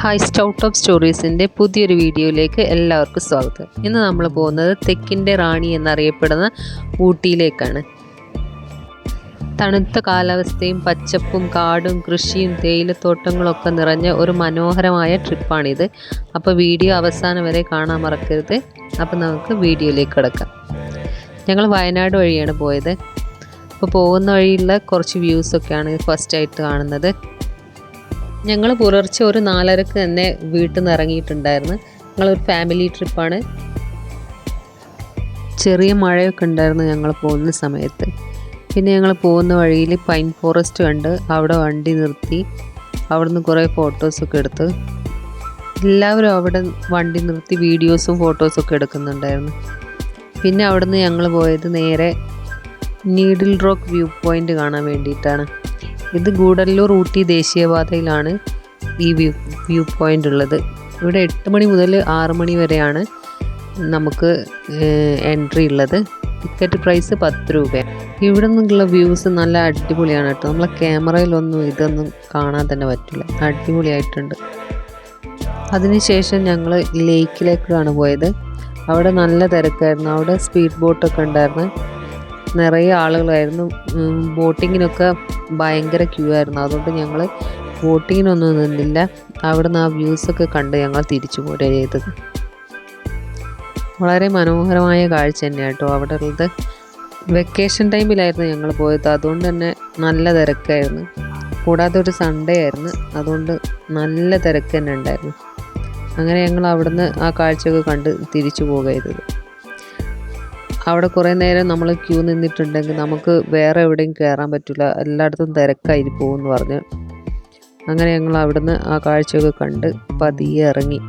Hi stout of സ്റ്റോറീസിൻ്റെ പുതിയൊരു വീഡിയോയിലേക്ക് എല്ലാവർക്കും സ്വാഗതം. ഇന്ന് നമ്മൾ പോകുന്നത് തെക്കിൻ്റെ റാണി എന്നറിയപ്പെടുന്ന ഊട്ടിയിലേക്കാണ്. തണുത്ത കാലാവസ്ഥയും പച്ചപ്പും കാടും കൃഷിയും തേയിലത്തോട്ടങ്ങളൊക്കെ നിറഞ്ഞ ഒരു മനോഹരമായ ട്രിപ്പാണിത്. അപ്പോൾ വീഡിയോ അവസാനം വരെ കാണാൻ മറക്കരുത്. അപ്പോൾ നമുക്ക് വീഡിയോയിലേക്ക് കിടക്കാം. ഞങ്ങൾ വയനാട് വഴിയാണ് പോയത്. അപ്പോൾ പോകുന്ന വഴിയുള്ള കുറച്ച് വ്യൂസൊക്കെയാണ് ഫസ്റ്റായിട്ട് കാണുന്നത്. ഞങ്ങൾ പുലർച്ചെ ഒരു 4:30 തന്നെ വീട്ടിൽ നിന്ന് ഇറങ്ങിയിട്ടുണ്ടായിരുന്നു. ഞങ്ങളൊരു ഫാമിലി ട്രിപ്പാണ്. ചെറിയ മഴയൊക്കെ ഉണ്ടായിരുന്നു ഞങ്ങൾ പോകുന്ന സമയത്ത്. പിന്നെ ഞങ്ങൾ പോകുന്ന വഴിയിൽ പൈൻ ഫോറസ്റ്റ് കണ്ട് അവിടെ വണ്ടി നിർത്തി അവിടുന്ന് കുറേ ഫോട്ടോസൊക്കെ എടുത്ത് എല്ലാവരും അവിടെ വണ്ടി നിർത്തി വീഡിയോസും ഫോട്ടോസൊക്കെ എടുക്കുന്നുണ്ടായിരുന്നു. പിന്നെ അവിടുന്ന് ഞങ്ങൾ പോയത് നേരെ നീഡിൽ റോക്ക് വ്യൂ പോയിൻ്റ് കാണാൻ വേണ്ടിയിട്ടാണ്. ഇത് ഗൂഡല്ലൂർ ഊട്ടി ദേശീയപാതയിലാണ് ഈ വ്യൂ പോയിൻ്റ് ഉള്ളത്. ഇവിടെ 8 മണി മുതൽ 6 മണി വരെയാണ് നമുക്ക് എൻട്രി ഉള്ളത്. ടിക്കറ്റ് പ്രൈസ് 10 രൂപയാണ്. ഇവിടെ നിന്നുള്ള വ്യൂസ് നല്ല അടിപൊളിയാണ് കേട്ടോ. നമ്മളെ ക്യാമറയിലൊന്നും ഇതൊന്നും കാണാൻ തന്നെ പറ്റില്ല. അടിപൊളിയായിട്ടുണ്ട്. അതിനുശേഷം ഞങ്ങൾ ലേക്കിലേക്കാണ് പോയത്. അവിടെ നല്ല തിരക്കായിരുന്നു. അവിടെ സ്പീഡ് ബോട്ടൊക്കെ ഉണ്ടായിരുന്നു. നിറയെ ആളുകളായിരുന്നു. ബോട്ടിങ്ങിനൊക്കെ ഭയങ്കര ക്യൂ ആയിരുന്നു. അതുകൊണ്ട് ഞങ്ങൾ ബോട്ടിങ്ങിനൊന്നും നിന്നില്ല. അവിടെ നിന്ന് ആ വ്യൂസൊക്കെ കണ്ട് ഞങ്ങൾ തിരിച്ചു പോരുക ചെയ്തത്. വളരെ മനോഹരമായ കാഴ്ച തന്നെയാണ് കേട്ടോ അവിടെ ഉള്ളത്. വെക്കേഷൻ ടൈമിലായിരുന്നു ഞങ്ങൾ പോയത്. അതുകൊണ്ട് തന്നെ നല്ല തിരക്കായിരുന്നു. കൂടാതെ ഒരു സൺഡേ ആയിരുന്നു. അതുകൊണ്ട് നല്ല തിരക്ക് തന്നെ ഉണ്ടായിരുന്നു. അങ്ങനെ ഞങ്ങൾ അവിടുന്ന് ആ കാഴ്ചയൊക്കെ കണ്ട് തിരിച്ചു പോവുക ചെയ്തത്. അവിടെ കുറേ നേരം നമ്മൾ ക്യൂ നിന്നിട്ടുണ്ടെങ്കിൽ നമുക്ക് വേറെ എവിടെയും കയറാൻ പറ്റില്ല, എല്ലായിടത്തും തിരക്കായി പോകുമെന്ന് പറഞ്ഞ് അങ്ങനെ ഞങ്ങൾ അവിടുന്ന് ആ കാഴ്ചയൊക്കെ കണ്ട് പതിയെ ഇറങ്ങി.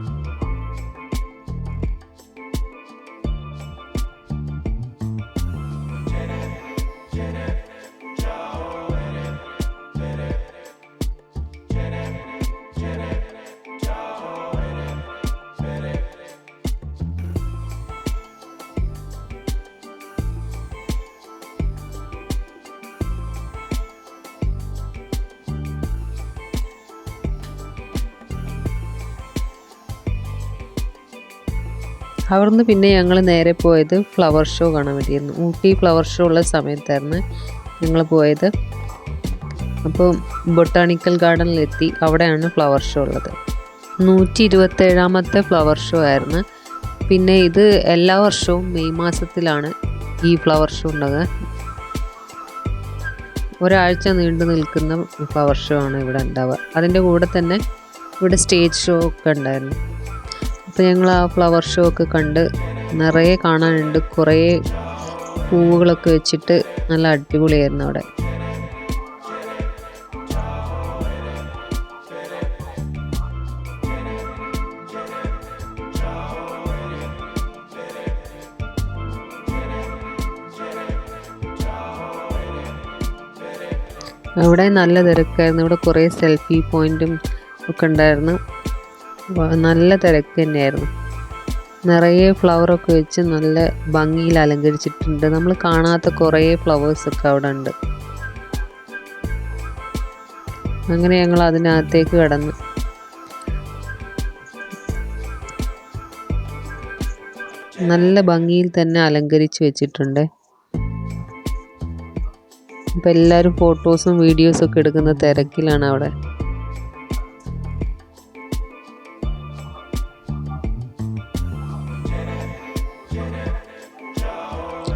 അവിടുന്ന് പിന്നെ ഞങ്ങൾ നേരെ പോയത് ഫ്ലവർ ഷോ കാണാൻ വേണ്ടിയിരുന്നു. ഊട്ടി ഫ്ലവർ ഷോ ഉള്ള സമയത്തായിരുന്നു ഞങ്ങൾ പോയത്. അപ്പോൾ ബൊട്ടാണിക്കൽ ഗാർഡനിലെത്തി. അവിടെയാണ് ഫ്ലവർ ഷോ ഉള്ളത്. 127ാമത്തെ ഫ്ലവർ ഷോ ആയിരുന്നു. പിന്നെ ഇത് എല്ലാ വർഷവും മെയ് മാസത്തിലാണ് ഈ ഫ്ലവർ ഷോ ഉണ്ടാകുക. ഒരാഴ്ച നീണ്ടു നിൽക്കുന്ന ഫ്ലവർ ഷോ ആണ് ഇവിടെ ഉണ്ടാവുക. അതിൻ്റെ കൂടെ തന്നെ ഇവിടെ സ്റ്റേജ് ഷോ ഒക്കെ ഉണ്ടായിരുന്നു. അപ്പോൾ ഞങ്ങൾ ആ ഫ്ലവർ ഷോ ഒക്കെ കണ്ട് നിറയെ കാണാനുണ്ട്. കുറേ പൂവുകളൊക്കെ വെച്ചിട്ട് നല്ല അടിപൊളിയായിരുന്നു അവിടെ. അവിടെ നല്ല തിരക്കായിരുന്നു. ഇവിടെ കുറേ സെൽഫി പോയിൻറ്റും ഒക്കെ ഉണ്ടായിരുന്നു. നല്ല തിരക്ക് തന്നെയായിരുന്നു. നിറയെ ഫ്ലവറൊക്കെ വെച്ച് നല്ല ഭംഗിയിൽ അലങ്കരിച്ചിട്ടുണ്ട്. നമ്മൾ കാണാത്ത കുറേ ഫ്ലവേഴ്സൊക്കെ അവിടെ ഉണ്ട്. അങ്ങനെ ഞങ്ങൾ അതിനകത്തേക്ക് കടന്നു. നല്ല ഭംഗിയിൽ തന്നെ അലങ്കരിച്ച് വെച്ചിട്ടുണ്ട്. ഇപ്പം എല്ലാവരും ഫോട്ടോസും വീഡിയോസും ഒക്കെ എടുക്കുന്ന തിരക്കിലാണ് അവിടെ.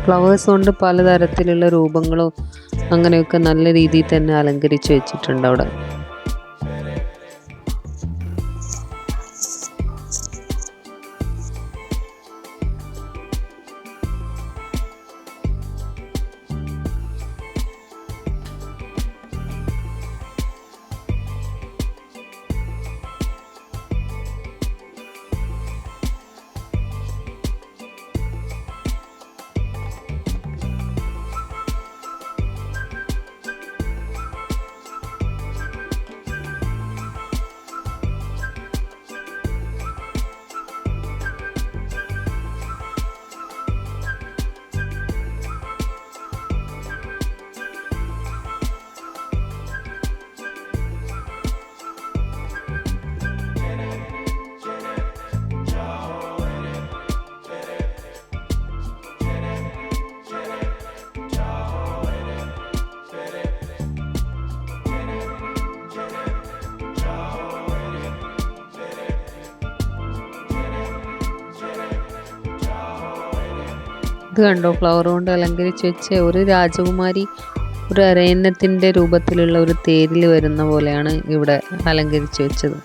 ഫ്ലവേഴ്സ് കൊണ്ട് പലതരത്തിലുള്ള രൂപങ്ങളും അങ്ങനെയൊക്കെ നല്ല രീതിയിൽ തന്നെ അലങ്കരിച്ച് വെച്ചിട്ടുണ്ട് അവിടെ. ഇത് കണ്ടോ, ഫ്ലവർ കൊണ്ട് അലങ്കരിച്ച് വെച്ച ഒരു രാജകുമാരി ഒരു അരയന്നത്തിൻ്റെ രൂപത്തിലുള്ള ഒരു തേരിൽ വരുന്ന പോലെയാണ് ഇവിടെ അലങ്കരിച്ച് വെച്ചത്.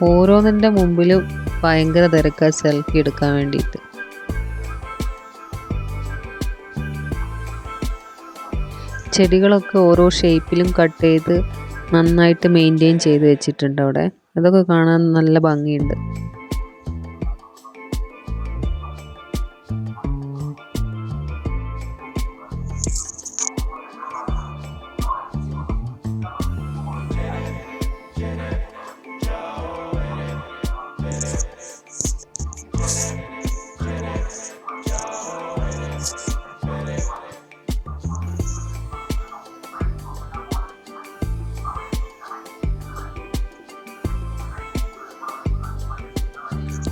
ഓരോന്നിൻ്റെ മുമ്പിലും ഭയങ്കര തിരക്കാ സെൽഫി എടുക്കാൻ വേണ്ടിയിട്ട്. ചെടികളൊക്കെ ഓരോ ഷേപ്പിലും കട്ട് ചെയ്ത് നന്നായിട്ട് മെയിൻറ്റെയിൻ ചെയ്ത് വെച്ചിട്ടുണ്ട് അവിടെ. അതൊക്കെ കാണാൻ നല്ല ഭംഗിയുണ്ട്.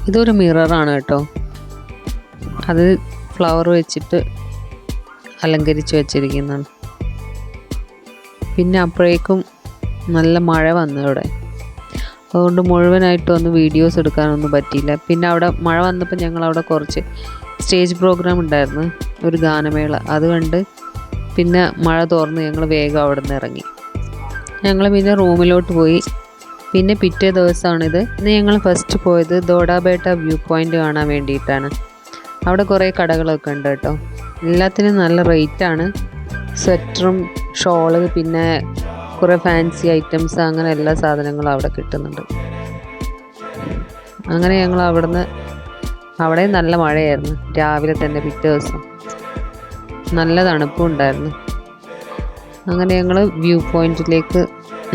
ഇതൊരു മിററാണ് കേട്ടോ. അത് ഫ്ലവർ വെച്ചിട്ട് അലങ്കരിച്ച് വെച്ചിരിക്കുന്നതാണ്. പിന്നെ അപ്പോഴേക്കും നല്ല മഴ വന്നു ഇവിടെ. അതുകൊണ്ട് മുഴുവനായിട്ടൊന്നും വീഡിയോസ് എടുക്കാനൊന്നും പറ്റിയില്ല. പിന്നെ അവിടെ മഴ വന്നപ്പോൾ ഞങ്ങളവിടെ കുറച്ച് സ്റ്റേജ് പ്രോഗ്രാം ഉണ്ടായിരുന്നു, ഒരു ഗാനമേള. അത് കണ്ട് പിന്നെ മഴ തോർന്ന് ഞങ്ങൾ വേഗം അവിടെ നിന്ന് ഇറങ്ങി. ഞങ്ങൾ പിന്നെ റൂമിലോട്ട് പോയി. പിന്നെ പിറ്റേ ദിവസമാണിത്. ഇന്ന് ഞങ്ങൾ ഫസ്റ്റ് പോയത് ദോഡാബേട്ട വ്യൂ പോയിൻ്റ് കാണാൻ വേണ്ടിയിട്ടാണ്. അവിടെ കുറേ കടകളൊക്കെ ഉണ്ട് കേട്ടോ. എല്ലാത്തിനും നല്ല റേറ്റാണ്. സ്വെറ്ററും ഷോള് പിന്നെ കുറേ ഫാൻസി ഐറ്റംസ് അങ്ങനെ എല്ലാ സാധനങ്ങളും അവിടെ കിട്ടുന്നുണ്ട്. അങ്ങനെ ഞങ്ങൾ അവിടെ നല്ല മഴയായിരുന്നു രാവിലെ തന്നെ. പിറ്റേ ദിവസം നല്ല തണുപ്പും ഉണ്ടായിരുന്നു. അങ്ങനെ ഞങ്ങൾ വ്യൂ പോയിൻറ്റിലേക്ക്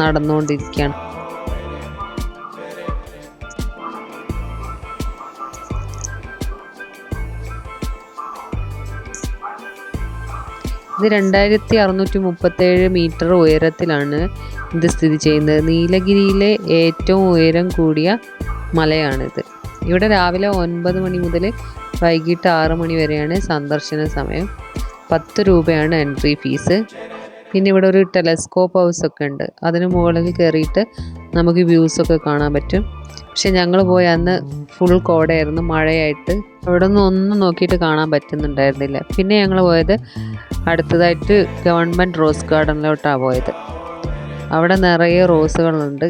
നടന്നുകൊണ്ടിരിക്കുകയാണ്. ഇത് 2637 മീറ്റർ ഉയരത്തിലാണ് ഇത് സ്ഥിതി ചെയ്യുന്നത്. നീലഗിരിയിലെ ഏറ്റവും ഉയരം കൂടിയ മലയാണിത്. ഇവിടെ രാവിലെ 9 മണി മുതൽ വൈകിട്ട് 6 മണി വരെയാണ് സന്ദർശന സമയം. 10 രൂപയാണ് എൻട്രി ഫീസ്. പിന്നെ ഇവിടെ ഒരു ടെലസ്കോപ്പ് ഹൗസൊക്കെ ഉണ്ട്. അതിന് മുകളിൽ കയറിയിട്ട് നമുക്ക് വ്യൂസൊക്കെ കാണാൻ പറ്റും. പക്ഷെ ഞങ്ങൾ പോയ അന്ന് ഫുൾ കോടയായിരുന്നു, മഴയായിട്ട് അവിടെ നിന്ന് ഒന്നും നോക്കിയിട്ട് കാണാൻ പറ്റുന്നുണ്ടായിരുന്നില്ല. പിന്നെ ഞങ്ങൾ പോയത് അടുത്തതായിട്ട് ഗവൺമെൻറ് റോസ് ഗാർഡനിലോട്ടാണ് പോയത്. അവിടെ നിറയെ റോസുകളുണ്ട്.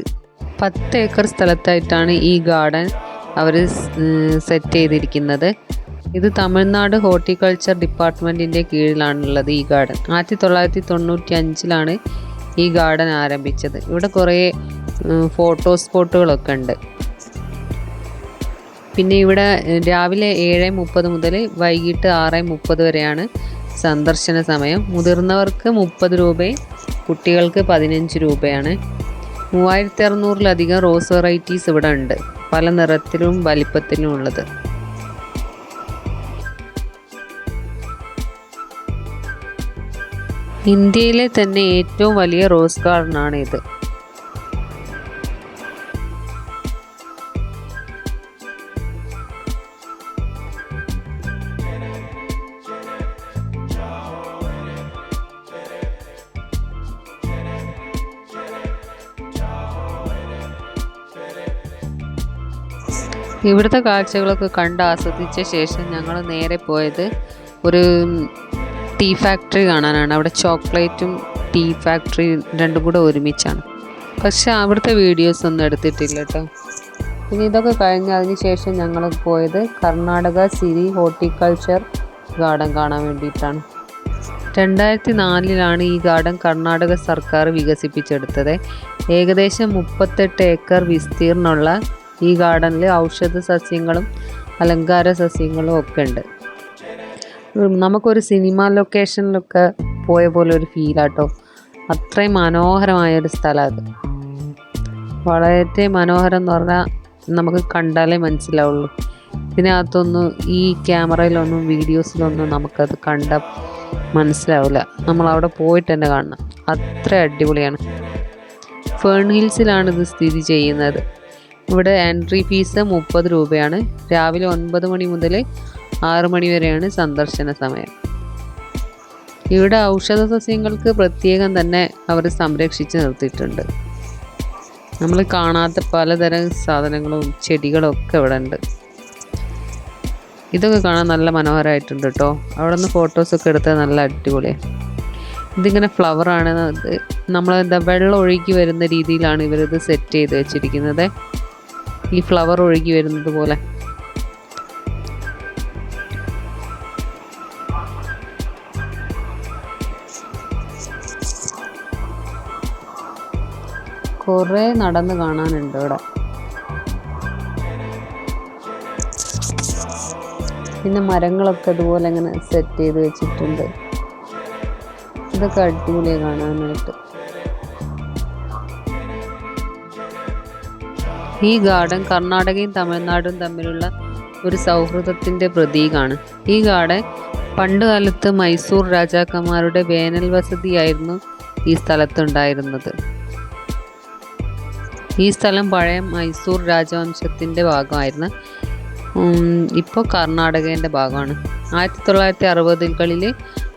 10 ഏക്കർ സ്ഥലത്തായിട്ടാണ് ഈ ഗാർഡൻ അവർ സെറ്റ് ചെയ്തിരിക്കുന്നത്. ഇത് തമിഴ്നാട് ഹോർട്ടിക്കൾച്ചർ ഡിപ്പാർട്ട്മെൻറ്റിൻ്റെ കീഴിലാണുള്ളത് ഈ ഗാർഡൻ. 1995 ഈ ഗാർഡൻ ആരംഭിച്ചത്. ഇവിടെ കുറേ ഫോട്ടോ സ്പോട്ടുകളൊക്കെ ഉണ്ട്. പിന്നെ ഇവിടെ രാവിലെ 7:30 മുതൽ വൈകിട്ട് 6:30 വരെയാണ് സന്ദർശന സമയം. മുതിർന്നവർക്ക് 30 രൂപയും കുട്ടികൾക്ക് 15 രൂപയാണ്. 3600-ലധികം റോസ് വെറൈറ്റീസ് ഇവിടെ ഉണ്ട്, പല നിറത്തിലും വലിപ്പത്തിലും ഉള്ളത്. ഇന്ത്യയിലെ തന്നെ ഏറ്റവും വലിയ റോസ് ഗാർഡനാണ് ഇത്. ഇവിടുത്തെ കാഴ്ചകളൊക്കെ കണ്ട് ആസ്വദിച്ച ശേഷം ഞങ്ങൾ നേരെ പോയത് ഒരു ടീ ഫാക്ടറി കാണാനാണ്. അവിടെ ചോക്ലേറ്റും ടീ ഫാക്ടറി രണ്ടും കൂടെ ഒരുമിച്ചാണ്. പക്ഷെ അവിടുത്തെ വീഡിയോസ് ഒന്നും എടുത്തിട്ടില്ല കേട്ടോ. പിന്നെ ഇതൊക്കെ കഴിഞ്ഞ് അതിന് ശേഷം ഞങ്ങൾ പോയത് കർണാടക സിരി ഹോർട്ടിക്കൾച്ചർ ഗാർഡൻ കാണാൻ വേണ്ടിയിട്ടാണ്. 2004 ഈ ഗാർഡൻ കർണാടക സർക്കാർ വികസിപ്പിച്ചെടുത്തത്. ഏകദേശം 38 ഏക്കർ വിസ്തീർണമുള്ള ഈ ഗാർഡനിൽ ഔഷധ സസ്യങ്ങളും അലങ്കാര സസ്യങ്ങളും ഒക്കെ ഉണ്ട്. നമുക്കൊരു സിനിമ ലൊക്കേഷനിലൊക്കെ പോയ പോലെ ഒരു ഫീലാട്ടോ. അത്രയും മനോഹരമായൊരു സ്ഥലം അത്. വളരെ മനോഹരം എന്ന് പറഞ്ഞാൽ നമുക്ക് കണ്ടാലേ മനസ്സിലാവുള്ളൂ. ഇതിനകത്തൊന്നും ഈ ക്യാമറയിലൊന്നും വീഡിയോസിലൊന്നും നമുക്കത് കണ്ട മനസ്സിലാവില്ല. നമ്മളവിടെ പോയിട്ട് തന്നെ കാണണം. അത്ര അടിപൊളിയാണ്. ഫേൺ ഹിൽസിലാണ് ഇത് സ്ഥിതി ചെയ്യുന്നത്. ഇവിടെ എൻട്രി ഫീസ് 30 രൂപയാണ്. രാവിലെ 9 മണി മുതൽ 6 മണി വരെയാണ് സന്ദർശന സമയം. ഇവിടെ ഔഷധ സസ്യങ്ങൾക്ക് പ്രത്യേകം തന്നെ അവർ സംരക്ഷിച്ച് നിർത്തിയിട്ടുണ്ട്. നമ്മൾ കാണാത്ത പലതരം സാധനങ്ങളും ചെടികളും ഒക്കെ ഇവിടെ ഉണ്ട്. ഇതൊക്കെ കാണാൻ നല്ല മനോഹരമായിട്ടുണ്ട് കേട്ടോ. അവിടെ നിന്ന് ഫോട്ടോസൊക്കെ എടുത്താൽ നല്ല അടിപൊളിയാണ്. ഇതിങ്ങനെ ഫ്ലവറാണ്, നമ്മളെന്താ വെള്ളം ഒഴുകി വരുന്ന രീതിയിലാണ് ഇവരിത് സെറ്റ് ചെയ്ത് വെച്ചിരിക്കുന്നത്. ഈ ഫ്ലവർ ഒഴുകി വരുന്നത് പോലെ. കുറേ നടന്ന് കാണാനുണ്ട് ഇവിടെ. പിന്നെ മരങ്ങളൊക്കെ അതുപോലെ ഇങ്ങനെ സെറ്റ് ചെയ്ത് വെച്ചിട്ടുണ്ട്. ഇതൊക്കെ അടിപൊളിയാണ് കാണാനായിട്ട്. ഈ ഗാർഡൻ കർണാടകയും തമിഴ്നാടും തമ്മിലുള്ള ഒരു സൗഹൃദത്തിൻ്റെ പ്രതീകമാണ്. ഈ ഗാർഡൻ പണ്ട് കാലത്ത് മൈസൂർ രാജാക്കന്മാരുടെ വേനൽ വസതിയായിരുന്നു ഈ സ്ഥലത്തുണ്ടായിരുന്നത്. ഈ സ്ഥലം പഴയ മൈസൂർ രാജവംശത്തിൻ്റെ ഭാഗമായിരുന്നു. ഇപ്പോൾ കർണാടകേൻ്റെ ഭാഗമാണ്. 1960കളിൽ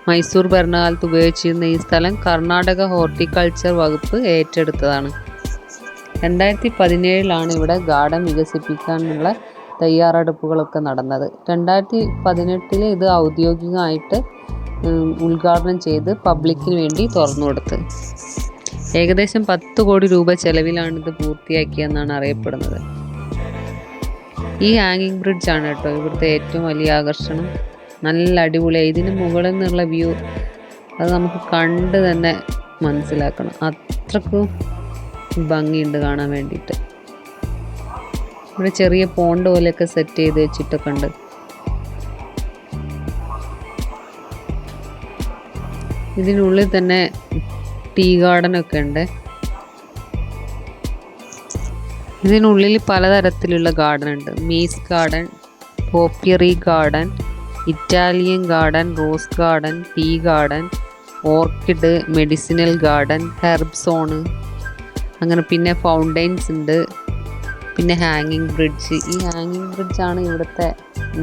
മൈസൂർ ഭരണകാലത്ത് ഉപയോഗിച്ചിരുന്ന ഈ സ്ഥലം കർണാടക ഹോർട്ടിക്കൾച്ചർ വകുപ്പ് ഏറ്റെടുത്തതാണ്. 2017 ഇവിടെ ഗാർഡൻ വികസിപ്പിക്കാനുള്ള തയ്യാറെടുപ്പുകളൊക്കെ നടന്നത്. 2018 ഇത് ഔദ്യോഗികമായിട്ട് ഉദ്ഘാടനം ചെയ്ത് പബ്ലിക്കിന് വേണ്ടി തുറന്നു കൊടുത്ത്. ഏകദേശം 10 കോടി രൂപ ചെലവിലാണ് ഇത് പൂർത്തിയാക്കിയെന്നാണ് അറിയപ്പെടുന്നത്. ഈ ഹാങ്ങിങ് ബ്രിഡ്ജാണ് കേട്ടോ ഇവിടുത്തെ ഏറ്റവും വലിയ ആകർഷണം. നല്ല അടിപൊളിയായി. ഇതിന് മുകളിൽ നിന്നുള്ള വ്യൂ അത് നമുക്ക് കണ്ട് തന്നെ മനസ്സിലാക്കണം. അത്രക്കും ഭംഗിയുണ്ട് കാണാൻ വേണ്ടിയിട്ട്. ഇവിടെ ചെറിയ പോണ്ട് പോലെയൊക്കെ സെറ്റ് ചെയ്ത് വെച്ചിട്ടൊക്കെ ഉണ്ട്. ഇതിനുള്ളിൽ തന്നെ ടീ ഗാർഡനൊക്കെ ഉണ്ട്. ഇതിനുള്ളിൽ പലതരത്തിലുള്ള ഗാർഡൻ ഉണ്ട്. മീസ് garden, topiary garden, Italian garden, rose garden, tea garden, orchid, medicinal garden, herb zone, അങ്ങനെ പിന്നെ ഫൗണ്ടെയിൻസ് ഉണ്ട്. പിന്നെ ഹാങ്ങിങ് ബ്രിഡ്ജ്. ഈ ഹാങ്ങിങ് ബ്രിഡ്ജാണ് ഇവിടുത്തെ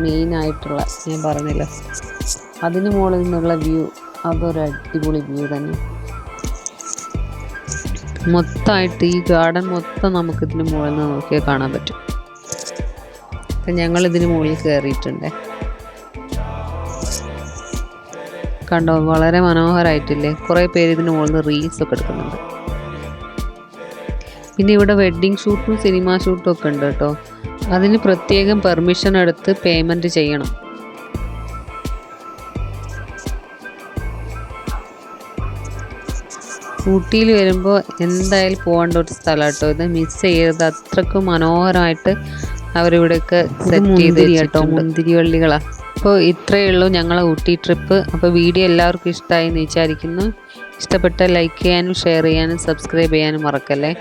മെയിനായിട്ടുള്ള, ഞാൻ പറഞ്ഞില്ല. അതിന് മുകളിൽ നിന്നുള്ള വ്യൂ അതൊരു അടിപൊളി വ്യൂ തന്നെ. മൊത്തമായിട്ട് ഈ ഗാർഡൻ മൊത്തം നമുക്കിതിന് മുകളിൽ നിന്ന് നോക്കിയാൽ കാണാൻ പറ്റും. അപ്പം ഞങ്ങൾ ഇതിന് മുകളിൽ കയറിയിട്ടുണ്ട്. കണ്ടോ, വളരെ മനോഹരമായിട്ടില്ലേ? കുറേ പേര് ഇതിന് മുകളിൽ നിന്ന് റീൽസൊക്കെ എടുക്കുന്നുണ്ട്. പിന്നെ ഇവിടെ വെഡ്ഡിങ് ഷൂട്ടും സിനിമ ഷൂട്ടും ഒക്കെ ഉണ്ട് കേട്ടോ. അതിന് പ്രത്യേകം പെർമിഷൻ എടുത്ത് പേയ്മെൻറ്റ് ചെയ്യണം. ഊട്ടിയിൽ വരുമ്പോൾ എന്തായാലും പോകേണ്ട ഒരു സ്ഥലം കേട്ടോ ഇത്. മിസ് ചെയ്യരുത്. അത്രക്കും മനോഹരമായിട്ട് അവരിവിടെയൊക്കെ സെറ്റ് ചെയ്ത് കേട്ടോ. മുന്തിരിവള്ളികളാണ്. അപ്പോൾ ഇത്രയേ ഉള്ളൂ ഞങ്ങളെ ഊട്ടി ട്രിപ്പ്. അപ്പോൾ വീഡിയോ എല്ലാവർക്കും ഇഷ്ടമായി എന്ന് വിചാരിക്കുന്നു. ഇഷ്ടപ്പെട്ടാൽ ലൈക്ക് ചെയ്യാനും ഷെയർ ചെയ്യാനും സബ്സ്ക്രൈബ് ചെയ്യാനും മറക്കല്ലേ.